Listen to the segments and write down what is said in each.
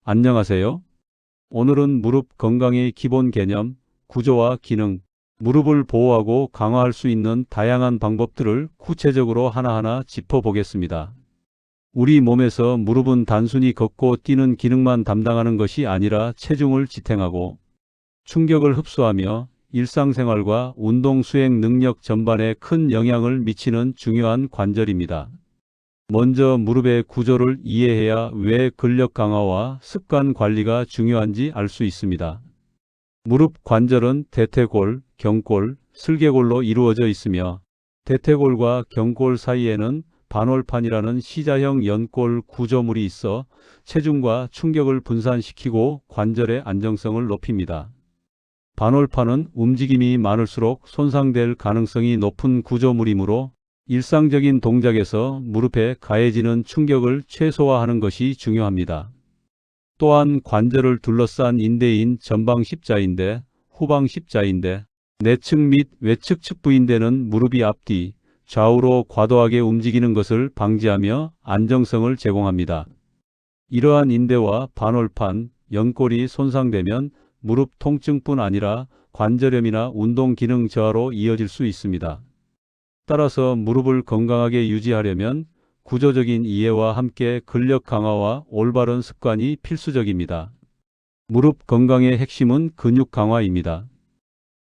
안녕하세요. 오늘은 무릎 건강의 기본 개념, 구조와 기능, 무릎을 보호하고 강화할 수 있는 다양한 방법들을 구체적으로 하나하나 짚어보겠습니다. 우리 몸에서 무릎은 단순히 걷고 뛰는 기능만 담당하는 것이 아니라 체중을 지탱하고 충격을 흡수하며 일상생활과 운동 수행 능력 전반에 큰 영향을 미치는 중요한 관절입니다. 먼저 무릎의 구조를 이해해야 왜 근력 강화와 습관 관리가 중요한지 알 수 있습니다. 무릎 관절은 대퇴골, 경골, 슬개골로 이루어져 있으며 대퇴골과 경골 사이에는 반월판이라는 시자형 연골 구조물이 있어 체중과 충격을 분산시키고 관절의 안정성을 높입니다. 반월판은 움직임이 많을수록 손상될 가능성이 높은 구조물이므로 일상적인 동작에서 무릎에 가해지는 충격을 최소화하는 것이 중요합니다. 또한 관절을 둘러싼 인대인 전방 십자인대, 후방 십자인대, 내측 및 외측 측부인대는 무릎이 앞뒤, 좌우로 과도하게 움직이는 것을 방지하며 안정성을 제공합니다. 이러한 인대와 반월판, 연골이 손상되면 무릎 통증뿐 아니라 관절염이나 운동 기능 저하로 이어질 수 있습니다. 따라서 무릎을 건강하게 유지하려면 구조적인 이해와 함께 근력 강화와 올바른 습관이 필수적입니다. 무릎 건강의 핵심은 근육 강화입니다.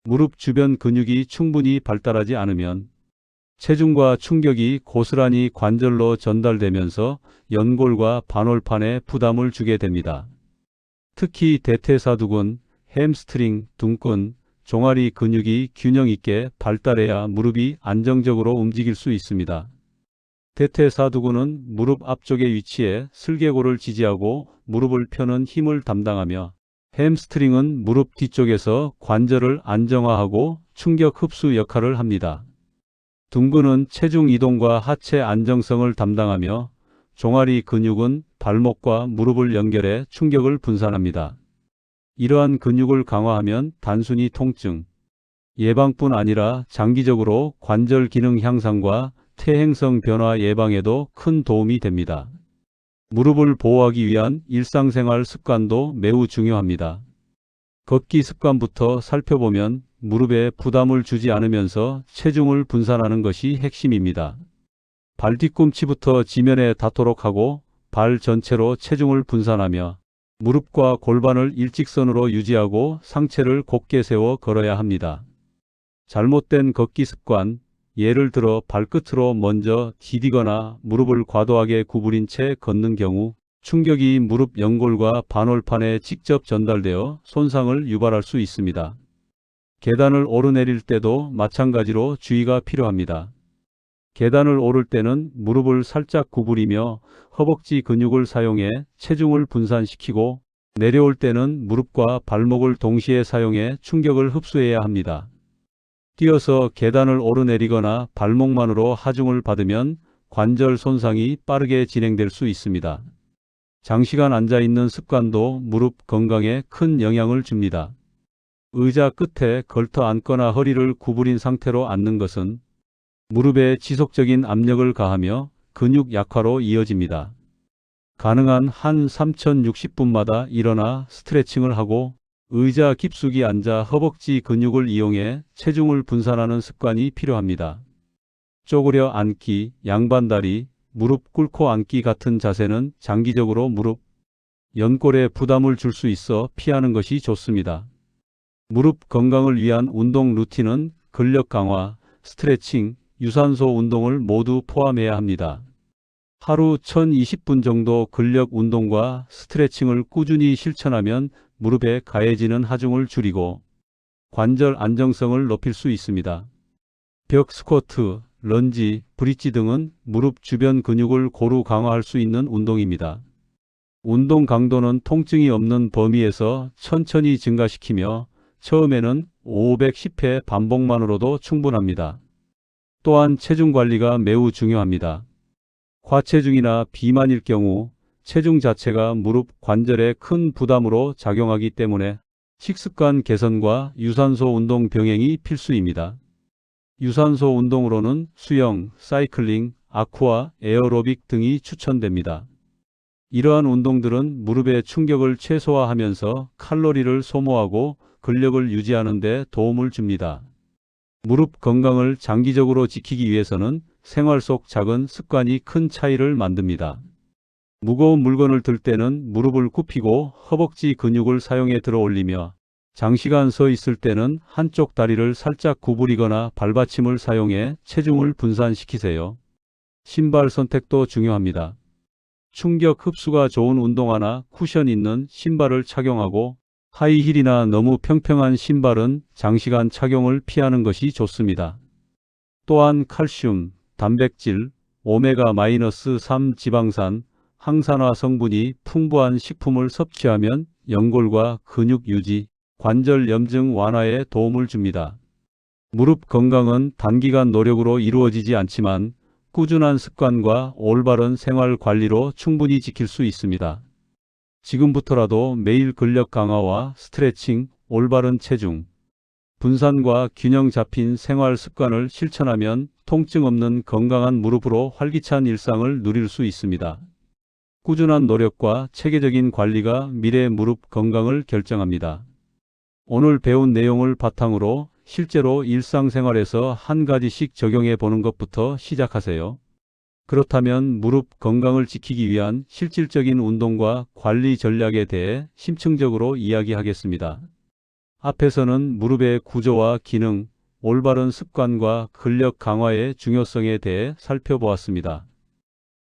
무릎 주변 근육이 충분히 발달하지 않으면 체중과 충격이 고스란히 관절로 전달되면서 연골과 반월판에 부담을 주게 됩니다. 특히 대퇴사두근, 햄스트링, 등근, 종아리 근육이 균형 있게 발달해야 무릎이 안정적으로 움직일 수 있습니다. 대퇴사두근은 무릎 앞쪽에 위치해 슬개골을 지지하고 무릎을 펴는 힘을 담당하며 햄스트링은 무릎 뒤쪽에서 관절을 안정화하고 충격 흡수 역할을 합니다. 등근은 체중 이동과 하체 안정성을 담당하며 종아리 근육은 발목과 무릎을 연결해 충격을 분산합니다. 이러한 근육을 강화하면 단순히 통증, 예방뿐 아니라 장기적으로 관절 기능 향상과 퇴행성 변화 예방에도 큰 도움이 됩니다. 무릎을 보호하기 위한 일상생활 습관도 매우 중요합니다. 걷기 습관부터 살펴보면 무릎에 부담을 주지 않으면서 체중을 분산하는 것이 핵심입니다. 발 뒤꿈치부터 지면에 닿도록 하고 발 전체로 체중을 분산하며 무릎과 골반을 일직선으로 유지하고 상체를 곧게 세워 걸어야 합니다. 잘못된 걷기 습관, 예를 들어 발끝으로 먼저 디디거나 무릎을 과도하게 구부린 채 걷는 경우 충격이 무릎 연골과 반월판에 직접 전달되어 손상을 유발할 수 있습니다. 계단을 오르내릴 때도 마찬가지로 주의가 필요합니다. 계단을 오를 때는 무릎을 살짝 구부리며 허벅지 근육을 사용해 체중을 분산시키고 내려올 때는 무릎과 발목을 동시에 사용해 충격을 흡수해야 합니다. 뛰어서 계단을 오르내리거나 발목만으로 하중을 받으면 관절 손상이 빠르게 진행될 수 있습니다. 장시간 앉아있는 습관도 무릎 건강에 큰 영향을 줍니다. 의자 끝에 걸터 앉거나 허리를 구부린 상태로 앉는 것은 무릎에 지속적인 압력을 가하며 근육 약화로 이어집니다. 가능한 한 3060분마다 일어나 스트레칭을 하고 의자 깊숙이 앉아 허벅지 근육을 이용해 체중을 분산하는 습관이 필요합니다. 쪼그려 앉기, 양반다리, 무릎 꿇고 앉기 같은 자세는 장기적으로 무릎, 연골에 부담을 줄 수 있어 피하는 것이 좋습니다. 무릎 건강을 위한 운동 루틴은 근력 강화, 스트레칭, 유산소 운동을 모두 포함해야 합니다. 하루 1020분 정도 근력 운동과 스트레칭을 꾸준히 실천하면 무릎에 가해지는 하중을 줄이고 관절 안정성을 높일 수 있습니다. 벽 스쿼트, 런지, 브릿지 등은 무릎 주변 근육을 고루 강화할 수 있는 운동입니다. 운동 강도는 통증이 없는 범위에서 천천히 증가시키며 처음에는 510회 반복만으로도 충분합니다. 또한 체중 관리가 매우 중요합니다. 과체중이나 비만일 경우 체중 자체가 무릎 관절에 큰 부담으로 작용하기 때문에 식습관 개선과 유산소 운동 병행이 필수입니다. 유산소 운동으로는 수영, 사이클링, 아쿠아, 에어로빅 등이 추천됩니다. 이러한 운동들은 무릎의 충격을 최소화하면서 칼로리를 소모하고 근력을 유지하는 데 도움을 줍니다. 무릎 건강을 장기적으로 지키기 위해서는 생활 속 작은 습관이 큰 차이를 만듭니다. 무거운 물건을 들 때는 무릎을 굽히고 허벅지 근육을 사용해 들어 올리며, 장시간 서 있을 때는 한쪽 다리를 살짝 구부리거나 발받침을 사용해 체중을 분산시키세요. 신발 선택도 중요합니다. 충격 흡수가 좋은 운동화나 쿠션 있는 신발을 착용하고, 하이힐이나 너무 평평한 신발은 장시간 착용을 피하는 것이 좋습니다. 또한 칼슘, 단백질, 오메가-3 지방산, 항산화 성분이 풍부한 식품을 섭취하면 연골과 근육 유지, 관절 염증 완화에 도움을 줍니다. 무릎 건강은 단기간 노력으로 이루어지지 않지만 꾸준한 습관과 올바른 생활 관리로 충분히 지킬 수 있습니다. 지금부터라도 매일 근력 강화와 스트레칭, 올바른 체중, 분산과 균형 잡힌 생활 습관을 실천하면 통증 없는 건강한 무릎으로 활기찬 일상을 누릴 수 있습니다. 꾸준한 노력과 체계적인 관리가 미래 무릎 건강을 결정합니다. 오늘 배운 내용을 바탕으로 실제로 일상생활에서 한 가지씩 적용해 보는 것부터 시작하세요. 그렇다면 무릎 건강을 지키기 위한 실질적인 운동과 관리 전략에 대해 심층적으로 이야기하겠습니다. 앞에서는 무릎의 구조와 기능, 올바른 습관과 근력 강화의 중요성에 대해 살펴보았습니다.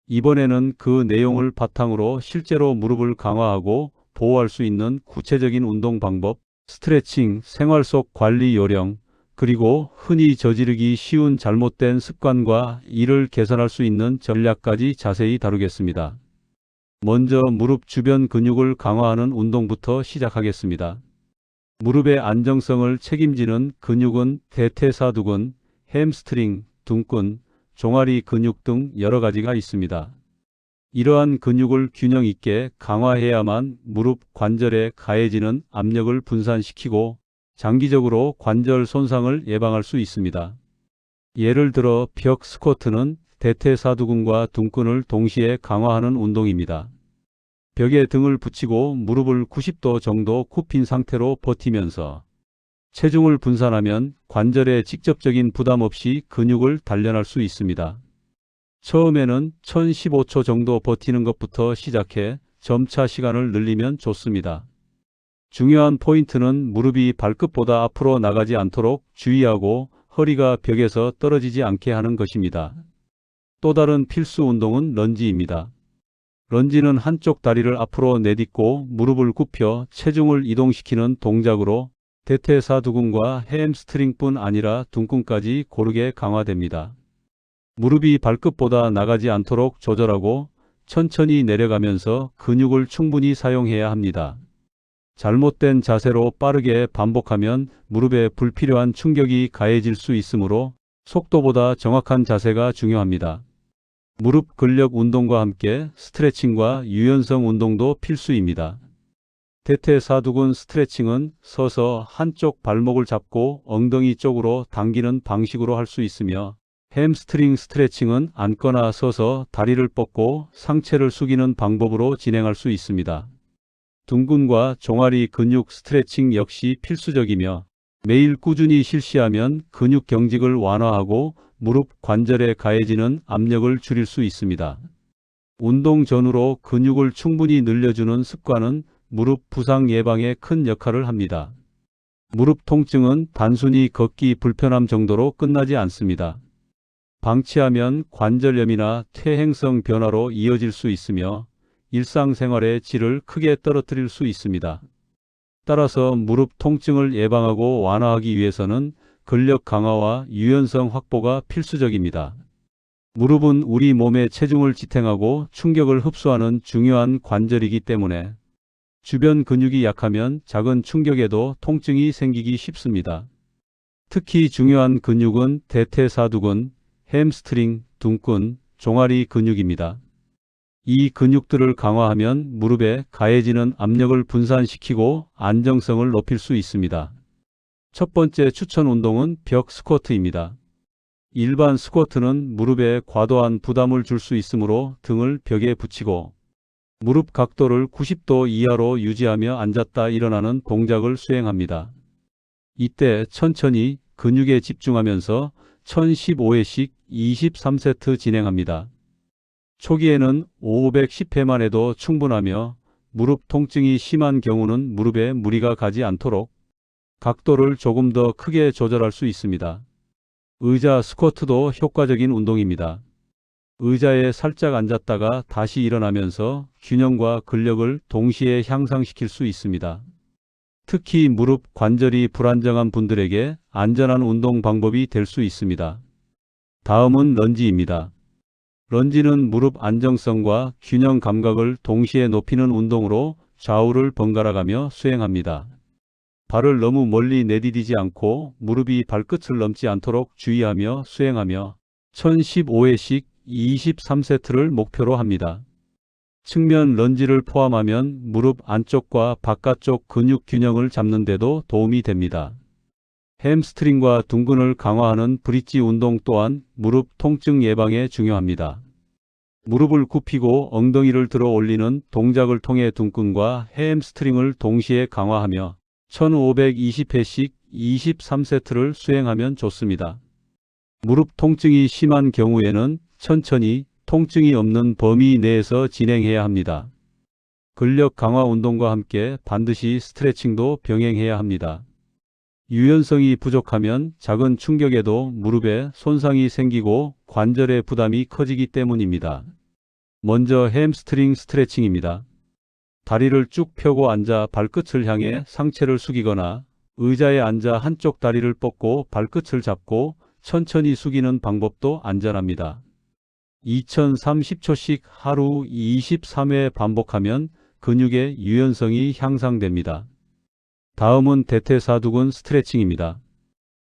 이번에는 그 내용을 바탕으로 실제로 무릎을 강화하고 보호할 수 있는 구체적인 운동 방법, 스트레칭, 생활 속 관리 요령, 그리고 흔히 저지르기 쉬운 잘못된 습관과 이를 개선할 수 있는 전략까지 자세히 다루겠습니다. 먼저 무릎 주변 근육을 강화하는 운동부터 시작하겠습니다. 무릎의 안정성을 책임지는 근육은 대퇴사두근, 햄스트링, 등근, 종아리 근육 등 여러 가지가 있습니다. 이러한 근육을 균형 있게 강화해야만 무릎 관절에 가해지는 압력을 분산시키고 장기적으로 관절 손상을 예방할 수 있습니다. 예를 들어 벽 스쿼트는 대퇴사두근과 등근을 동시에 강화하는 운동입니다. 벽에 등을 붙이고 무릎을 90도 정도 굽힌 상태로 버티면서 체중을 분산하면 관절에 직접적인 부담 없이 근육을 단련할 수 있습니다. 처음에는 1015초 정도 버티는 것부터 시작해 점차 시간을 늘리면 좋습니다. 중요한 포인트는 무릎이 발끝보다 앞으로 나가지 않도록 주의하고 허리가 벽에서 떨어지지 않게 하는 것입니다. 또 다른 필수 운동은 런지입니다. 런지는 한쪽 다리를 앞으로 내딛고 무릎을 굽혀 체중을 이동시키는 동작으로 대퇴사두근과 햄스트링뿐 아니라 등근까지 고르게 강화됩니다. 무릎이 발끝보다 나가지 않도록 조절하고 천천히 내려가면서 근육을 충분히 사용해야 합니다. 잘못된 자세로 빠르게 반복하면 무릎에 불필요한 충격이 가해질 수 있으므로 속도보다 정확한 자세가 중요합니다. 무릎 근력 운동과 함께 스트레칭과 유연성 운동도 필수입니다. 대퇴사두근 스트레칭은 서서 한쪽 발목을 잡고 엉덩이 쪽으로 당기는 방식으로 할 수 있으며, 햄스트링 스트레칭은 앉거나 서서 다리를 뻗고 상체를 숙이는 방법으로 진행할 수 있습니다. 등근과 종아리 근육 스트레칭 역시 필수적이며 매일 꾸준히 실시하면 근육 경직을 완화하고 무릎 관절에 가해지는 압력을 줄일 수 있습니다. 운동 전후로 근육을 충분히 늘려주는 습관은 무릎 부상 예방에 큰 역할을 합니다. 무릎 통증은 단순히 걷기 불편함 정도로 끝나지 않습니다. 방치하면 관절염이나 퇴행성 변화로 이어질 수 있으며 일상생활의 질을 크게 떨어뜨릴 수 있습니다. 따라서 무릎 통증을 예방하고 완화하기 위해서는 근력 강화와 유연성 확보가 필수적입니다. 무릎은 우리 몸의 체중을 지탱하고 충격을 흡수하는 중요한 관절이기 때문에 주변 근육이 약하면 작은 충격에도 통증이 생기기 쉽습니다. 특히 중요한 근육은 대퇴사두근, 햄스트링, 등근, 종아리 근육입니다. 이 근육들을 강화하면 무릎에 가해지는 압력을 분산시키고 안정성을 높일 수 있습니다. 첫 번째 추천 운동은 벽 스쿼트입니다. 일반 스쿼트는 무릎에 과도한 부담을 줄 수 있으므로 등을 벽에 붙이고 무릎 각도를 90도 이하로 유지하며 앉았다 일어나는 동작을 수행합니다. 이때 천천히 근육에 집중하면서 1015회씩 23세트 진행합니다. 초기에는 510회만 해도 충분하며 무릎 통증이 심한 경우는 무릎에 무리가 가지 않도록 각도를 조금 더 크게 조절할 수 있습니다. 의자 스쿼트도 효과적인 운동입니다. 의자에 살짝 앉았다가 다시 일어나면서 균형과 근력을 동시에 향상시킬 수 있습니다. 특히 무릎 관절이 불안정한 분들에게 안전한 운동 방법이 될 수 있습니다. 다음은 런지입니다. 런지는 무릎 안정성과 균형 감각을 동시에 높이는 운동으로 좌우를 번갈아가며 수행합니다. 발을 너무 멀리 내디디지 않고 무릎이 발끝을 넘지 않도록 주의하며 수행하며 1015회씩 23세트를 목표로 합니다. 측면 런지를 포함하면 무릎 안쪽과 바깥쪽 근육 균형을 잡는 데도 도움이 됩니다. 햄스트링과 둔근을 강화하는 브릿지 운동 또한 무릎 통증 예방에 중요합니다. 무릎을 굽히고 엉덩이를 들어 올리는 동작을 통해 둔근과 햄스트링을 동시에 강화하며 1520회씩 23세트를 수행하면 좋습니다. 무릎 통증이 심한 경우에는 천천히 통증이 없는 범위 내에서 진행해야 합니다. 근력 강화 운동과 함께 반드시 스트레칭도 병행해야 합니다. 유연성이 부족하면 작은 충격에도 무릎에 손상이 생기고 관절의 부담이 커지기 때문입니다. 먼저 햄스트링 스트레칭입니다. 다리를 쭉 펴고 앉아 발끝을 향해 상체를 숙이거나 의자에 앉아 한쪽 다리를 뻗고 발끝을 잡고 천천히 숙이는 방법도 안전합니다. 2030초씩 하루 23회 반복하면 근육의 유연성이 향상됩니다. 다음은 대퇴사두근 스트레칭입니다.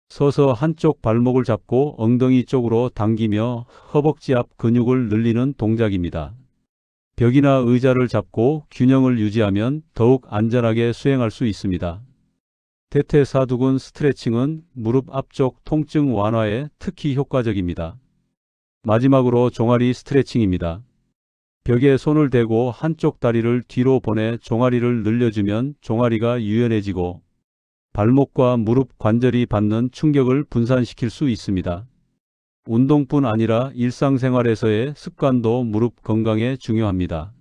서서 한쪽 발목을 잡고 엉덩이 쪽으로 당기며 허벅지 앞 근육을 늘리는 동작입니다. 벽이나 의자를 잡고 균형을 유지하면 더욱 안전하게 수행할 수 있습니다. 대퇴사두근 스트레칭은 무릎 앞쪽 통증 완화에 특히 효과적입니다. 마지막으로 종아리 스트레칭입니다. 벽에 손을 대고 한쪽 다리를 뒤로 보내 종아리를 늘려주면 종아리가 유연해지고 발목과 무릎 관절이 받는 충격을 분산시킬 수 있습니다. 운동뿐 아니라 일상생활에서의 습관도 무릎 건강에 중요합니다.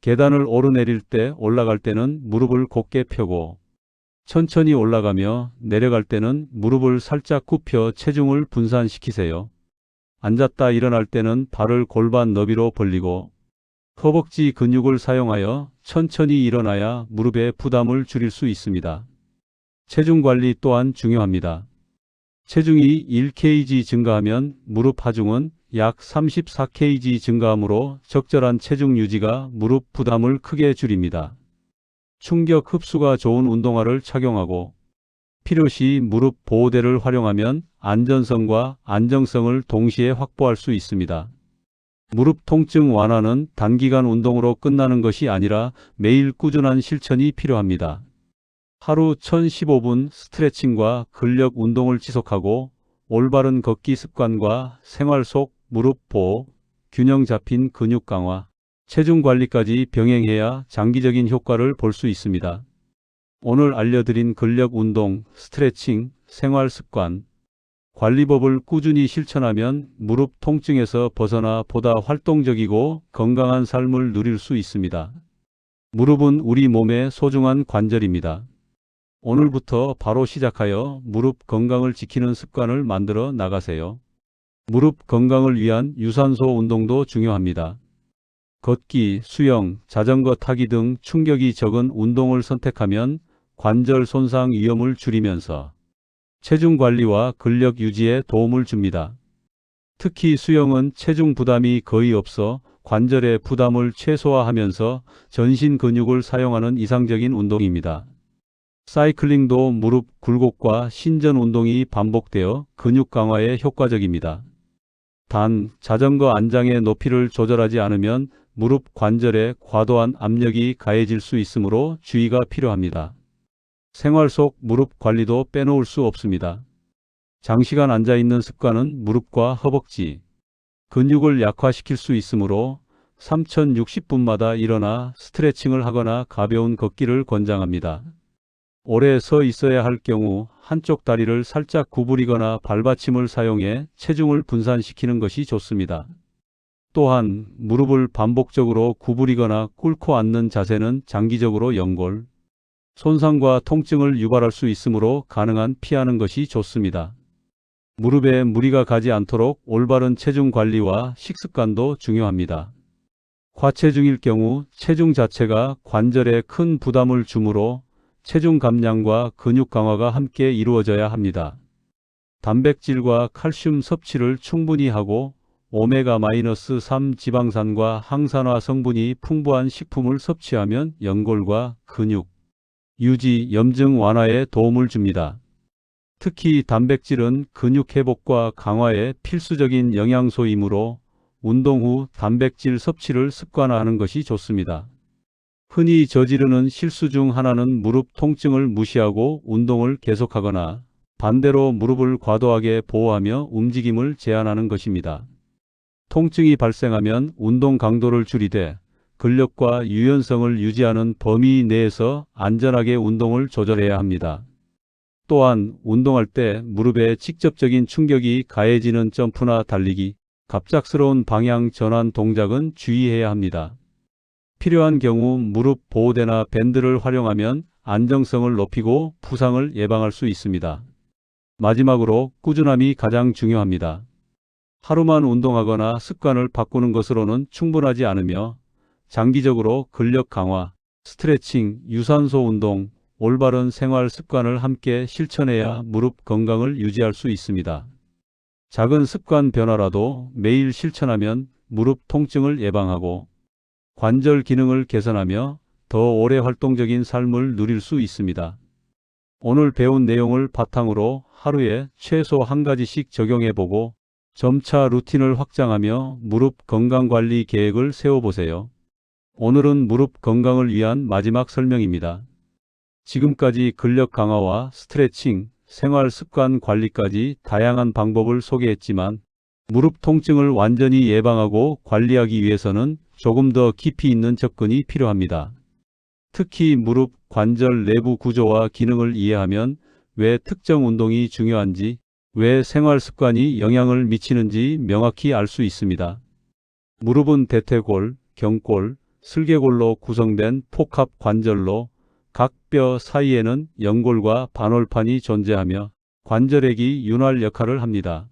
계단을 오르내릴 때 올라갈 때는 무릎을 곧게 펴고 천천히 올라가며 내려갈 때는 무릎을 살짝 굽혀 체중을 분산시키세요. 앉았다 일어날 때는 발을 골반 너비로 벌리고 허벅지 근육을 사용하여 천천히 일어나야 무릎의 부담을 줄일 수 있습니다. 체중 관리 또한 중요합니다. 체중이 1kg 증가하면 무릎 하중은 약 34kg 증가하므로 적절한 체중 유지가 무릎 부담을 크게 줄입니다. 충격 흡수가 좋은 운동화를 착용하고 필요시 무릎 보호대를 활용하면 안전성과 안정성을 동시에 확보할 수 있습니다. 무릎 통증 완화는 단기간 운동으로 끝나는 것이 아니라 매일 꾸준한 실천이 필요합니다. 하루 1015분 스트레칭과 근력 운동을 지속하고 올바른 걷기 습관과 생활 속 무릎 보호, 균형 잡힌 근육 강화, 체중 관리까지 병행해야 장기적인 효과를 볼 수 있습니다. 오늘 알려드린 근력 운동, 스트레칭, 생활 습관, 관리법을 꾸준히 실천하면 무릎 통증에서 벗어나 보다 활동적이고 건강한 삶을 누릴 수 있습니다. 무릎은 우리 몸의 소중한 관절입니다. 오늘부터 바로 시작하여 무릎 건강을 지키는 습관을 만들어 나가세요. 무릎 건강을 위한 유산소 운동도 중요합니다. 걷기, 수영, 자전거 타기 등 충격이 적은 운동을 선택하면 관절 손상 위험을 줄이면서 체중 관리와 근력 유지에 도움을 줍니다. 특히 수영은 체중 부담이 거의 없어 관절의 부담을 최소화하면서 전신 근육을 사용하는 이상적인 운동입니다. 사이클링도 무릎 굴곡과 신전 운동이 반복되어 근육 강화에 효과적입니다. 단, 자전거 안장의 높이를 조절하지 않으면 무릎 관절에 과도한 압력이 가해질 수 있으므로 주의가 필요합니다. 생활 속 무릎 관리도 빼놓을 수 없습니다. 장시간 앉아있는 습관은 무릎과 허벅지, 근육을 약화시킬 수 있으므로 3060분마다 일어나 스트레칭을 하거나 가벼운 걷기를 권장합니다. 오래 서 있어야 할 경우 한쪽 다리를 살짝 구부리거나 발받침을 사용해 체중을 분산시키는 것이 좋습니다. 또한 무릎을 반복적으로 구부리거나 꿇고 앉는 자세는 장기적으로 연골 손상과 통증을 유발할 수 있으므로 가능한 피하는 것이 좋습니다. 무릎에 무리가 가지 않도록 올바른 체중 관리와 식습관도 중요합니다. 과체중일 경우 체중 자체가 관절에 큰 부담을 주므로 체중 감량과 근육 강화가 함께 이루어져야 합니다. 단백질과 칼슘 섭취를 충분히 하고 오메가-3 지방산과 항산화 성분이 풍부한 식품을 섭취하면 연골과 근육 유지, 염증 완화에 도움을 줍니다. 특히 단백질은 근육 회복과 강화에 필수적인 영양소이므로 운동 후 단백질 섭취를 습관화하는 것이 좋습니다. 흔히 저지르는 실수 중 하나는 무릎 통증을 무시하고 운동을 계속하거나 반대로 무릎을 과도하게 보호하며 움직임을 제한하는 것입니다. 통증이 발생하면 운동 강도를 줄이되 근력과 유연성을 유지하는 범위 내에서 안전하게 운동을 조절해야 합니다. 또한 운동할 때 무릎에 직접적인 충격이 가해지는 점프나 달리기, 갑작스러운 방향 전환 동작은 주의해야 합니다. 필요한 경우 무릎 보호대나 밴드를 활용하면 안정성을 높이고 부상을 예방할 수 있습니다. 마지막으로 꾸준함이 가장 중요합니다. 하루만 운동하거나 습관을 바꾸는 것으로는 충분하지 않으며 장기적으로 근력 강화, 스트레칭, 유산소 운동, 올바른 생활 습관을 함께 실천해야 무릎 건강을 유지할 수 있습니다. 작은 습관 변화라도 매일 실천하면 무릎 통증을 예방하고 관절 기능을 개선하며 더 오래 활동적인 삶을 누릴 수 있습니다. 오늘 배운 내용을 바탕으로 하루에 최소 한 가지씩 적용해보고 점차 루틴을 확장하며 무릎 건강관리 계획을 세워보세요. 오늘은 무릎 건강을 위한 마지막 설명입니다. 지금까지 근력 강화와 스트레칭, 생활 습관 관리까지 다양한 방법을 소개했지만 무릎 통증을 완전히 예방하고 관리하기 위해서는 조금 더 깊이 있는 접근이 필요합니다. 특히 무릎 관절 내부 구조와 기능을 이해하면 왜 특정 운동이 중요한지, 왜 생활 습관이 영향을 미치는지 명확히 알 수 있습니다. 무릎은 대퇴골, 경골, 슬개골로 구성된 복합 관절로 각 뼈 사이에는 연골과 반월판이 존재하며 관절액이 윤활 역할을 합니다.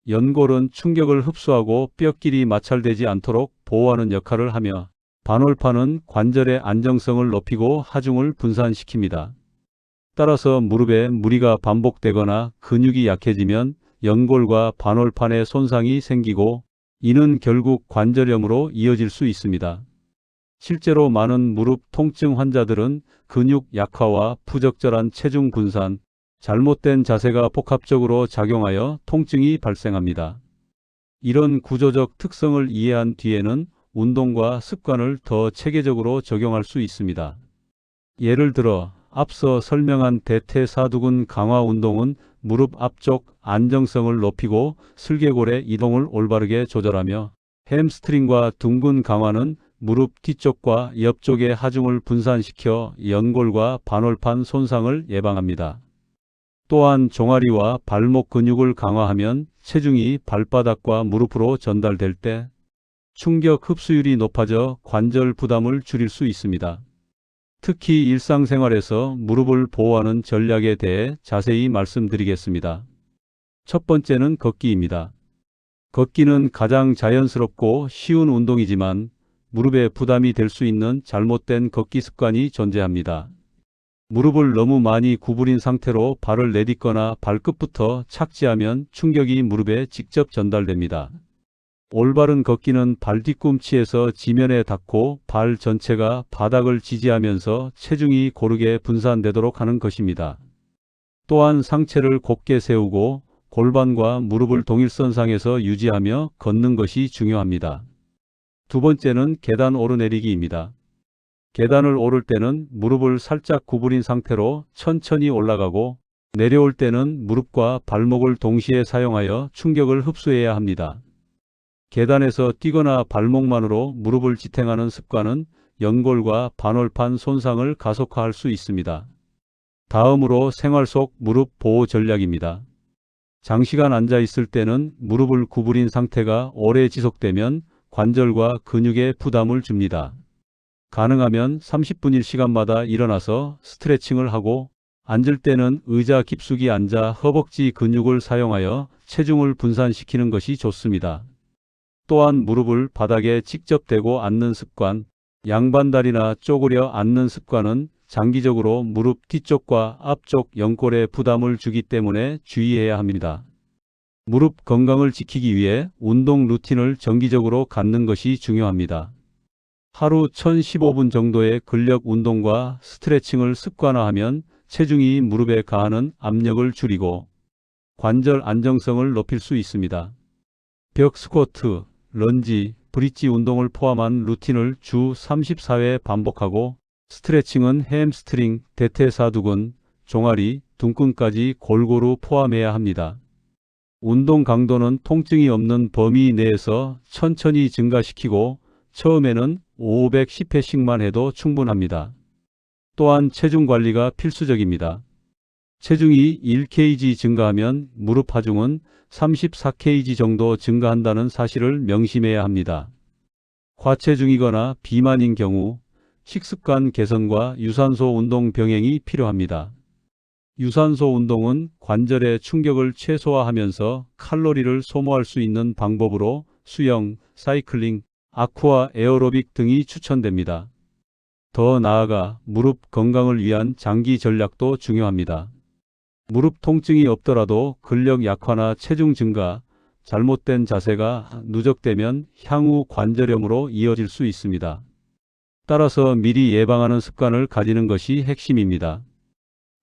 연골은 충격을 흡수하고 뼈끼리 마찰되지 않도록 보호하는 역할을 하며 반월판은 관절의 안정성을 높이고 하중을 분산시킵니다. 따라서 무릎에 무리가 반복되거나 근육이 약해지면 연골과 반월판에 손상이 생기고 이는 결국 관절염으로 이어질 수 있습니다. 실제로 많은 무릎 통증 환자들은 근육 약화와 부적절한 체중 분산, 잘못된 자세가 복합적으로 작용하여 통증이 발생합니다. 이런 구조적 특성을 이해한 뒤에는 운동과 습관을 더 체계적으로 적용할 수 있습니다. 예를 들어 앞서 설명한 대퇴사두근 강화 운동은 무릎 앞쪽 안정성을 높이고 슬개골의 이동을 올바르게 조절하며 햄스트링과 둔근 강화는 무릎 뒤쪽과 옆쪽의 하중을 분산시켜 연골과 반월판 손상을 예방합니다. 또한 종아리와 발목 근육을 강화하면 체중이 발바닥과 무릎으로 전달될 때 충격 흡수율이 높아져 관절 부담을 줄일 수 있습니다. 특히 일상생활에서 무릎을 보호하는 전략에 대해 자세히 말씀드리겠습니다. 첫 번째는 걷기입니다. 걷기는 가장 자연스럽고 쉬운 운동이지만 무릎에 부담이 될 수 있는 잘못된 걷기 습관이 존재합니다. 무릎을 너무 많이 구부린 상태로 발을 내딛거나 발끝부터 착지하면 충격이 무릎에 직접 전달됩니다. 올바른 걷기는 발 뒤꿈치에서 지면에 닿고 발 전체가 바닥을 지지하면서 체중이 고르게 분산되도록 하는 것입니다. 또한 상체를 곧게 세우고 골반과 무릎을 동일선상에서 유지하며 걷는 것이 중요합니다. 두 번째는 계단 오르내리기입니다. 계단을 오를 때는 무릎을 살짝 구부린 상태로 천천히 올라가고 내려올 때는 무릎과 발목을 동시에 사용하여 충격을 흡수해야 합니다. 계단에서 뛰거나 발목만으로 무릎을 지탱하는 습관은 연골과 반월판 손상을 가속화할 수 있습니다. 다음으로 생활 속 무릎 보호 전략입니다. 장시간 앉아 있을 때는 무릎을 구부린 상태가 오래 지속되면 관절과 근육에 부담을 줍니다. 가능하면 30분일 시간마다 일어나서 스트레칭을 하고, 앉을 때는 의자 깊숙이 앉아 허벅지 근육을 사용하여 체중을 분산시키는 것이 좋습니다. 또한 무릎을 바닥에 직접 대고 앉는 습관, 양반다리나 쪼그려 앉는 습관은 장기적으로 무릎 뒤쪽과 앞쪽 연골에 부담을 주기 때문에 주의해야 합니다. 무릎 건강을 지키기 위해 운동 루틴을 정기적으로 갖는 것이 중요합니다. 하루 1015분 정도의 근력 운동과 스트레칭을 습관화하면 체중이 무릎에 가하는 압력을 줄이고 관절 안정성을 높일 수 있습니다. 벽 스쿼트, 런지, 브릿지 운동을 포함한 루틴을 주 34회 반복하고, 스트레칭은 햄스트링, 대퇴사두근, 종아리, 등근까지 골고루 포함해야 합니다. 운동 강도는 통증이 없는 범위 내에서 천천히 증가시키고 처음에는 510회씩만 해도 충분합니다. 또한 체중 관리가 필수적입니다. 체중이 1kg 증가하면 무릎 하중은 34kg 정도 증가한다는 사실을 명심해야 합니다. 과체중이거나 비만인 경우 식습관 개선과 유산소 운동 병행이 필요합니다. 유산소 운동은 관절의 충격을 최소화하면서 칼로리를 소모할 수 있는 방법으로 수영, 사이클링, 아쿠아 에어로빅 등이 추천됩니다. 더 나아가 무릎 건강을 위한 장기 전략도 중요합니다. 무릎 통증이 없더라도 근력 약화나 체중 증가, 잘못된 자세가 누적되면 향후 관절염으로 이어질 수 있습니다. 따라서 미리 예방하는 습관을 가지는 것이 핵심입니다.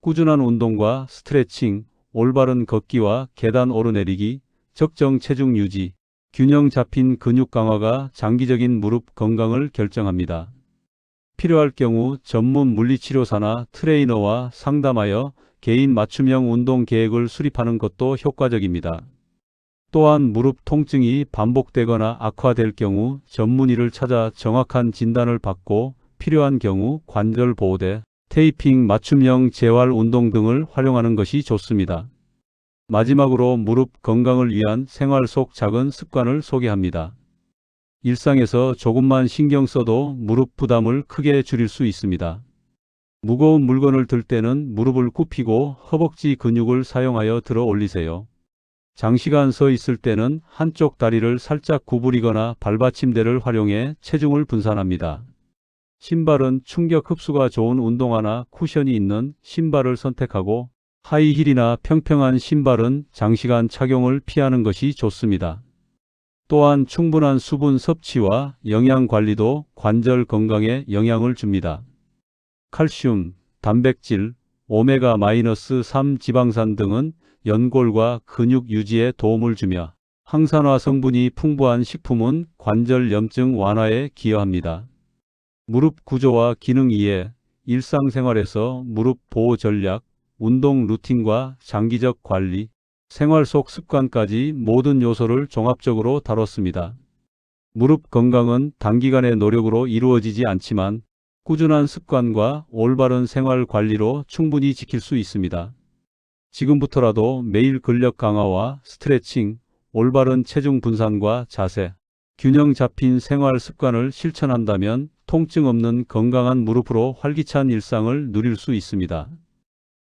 꾸준한 운동과 스트레칭, 올바른 걷기와 계단 오르내리기, 적정 체중 유지, 균형 잡힌 근육 강화가 장기적인 무릎 건강을 결정합니다. 필요할 경우 전문 물리치료사나 트레이너와 상담하여 개인 맞춤형 운동 계획을 수립하는 것도 효과적입니다. 또한 무릎 통증이 반복되거나 악화될 경우 전문의를 찾아 정확한 진단을 받고 필요한 경우 관절 보호대, 테이핑, 맞춤형 재활 운동 등을 활용하는 것이 좋습니다. 마지막으로 무릎 건강을 위한 생활 속 작은 습관을 소개합니다. 일상에서 조금만 신경 써도 무릎 부담을 크게 줄일 수 있습니다. 무거운 물건을 들 때는 무릎을 굽히고 허벅지 근육을 사용하여 들어 올리세요. 장시간 서 있을 때는 한쪽 다리를 살짝 구부리거나 발받침대를 활용해 체중을 분산합니다. 신발은 충격 흡수가 좋은 운동화나 쿠션이 있는 신발을 선택하고, 하이힐이나 평평한 신발은 장시간 착용을 피하는 것이 좋습니다. 또한 충분한 수분 섭취와 영양 관리도 관절 건강에 영향을 줍니다. 칼슘, 단백질, 오메가-3 지방산 등은 연골과 근육 유지에 도움을 주며, 항산화 성분이 풍부한 식품은 관절 염증 완화에 기여합니다. 무릎 구조와 기능 이해, 일상생활에서 무릎 보호 전략, 운동 루틴과 장기적 관리, 생활 속 습관까지 모든 요소를 종합적으로 다뤘습니다. 무릎 건강은 단기간의 노력으로 이루어지지 않지만 꾸준한 습관과 올바른 생활 관리로 충분히 지킬 수 있습니다. 지금부터라도 매일 근력 강화와 스트레칭, 올바른 체중 분산과 자세, 균형 잡힌 생활 습관을 실천한다면 통증 없는 건강한 무릎으로 활기찬 일상을 누릴 수 있습니다.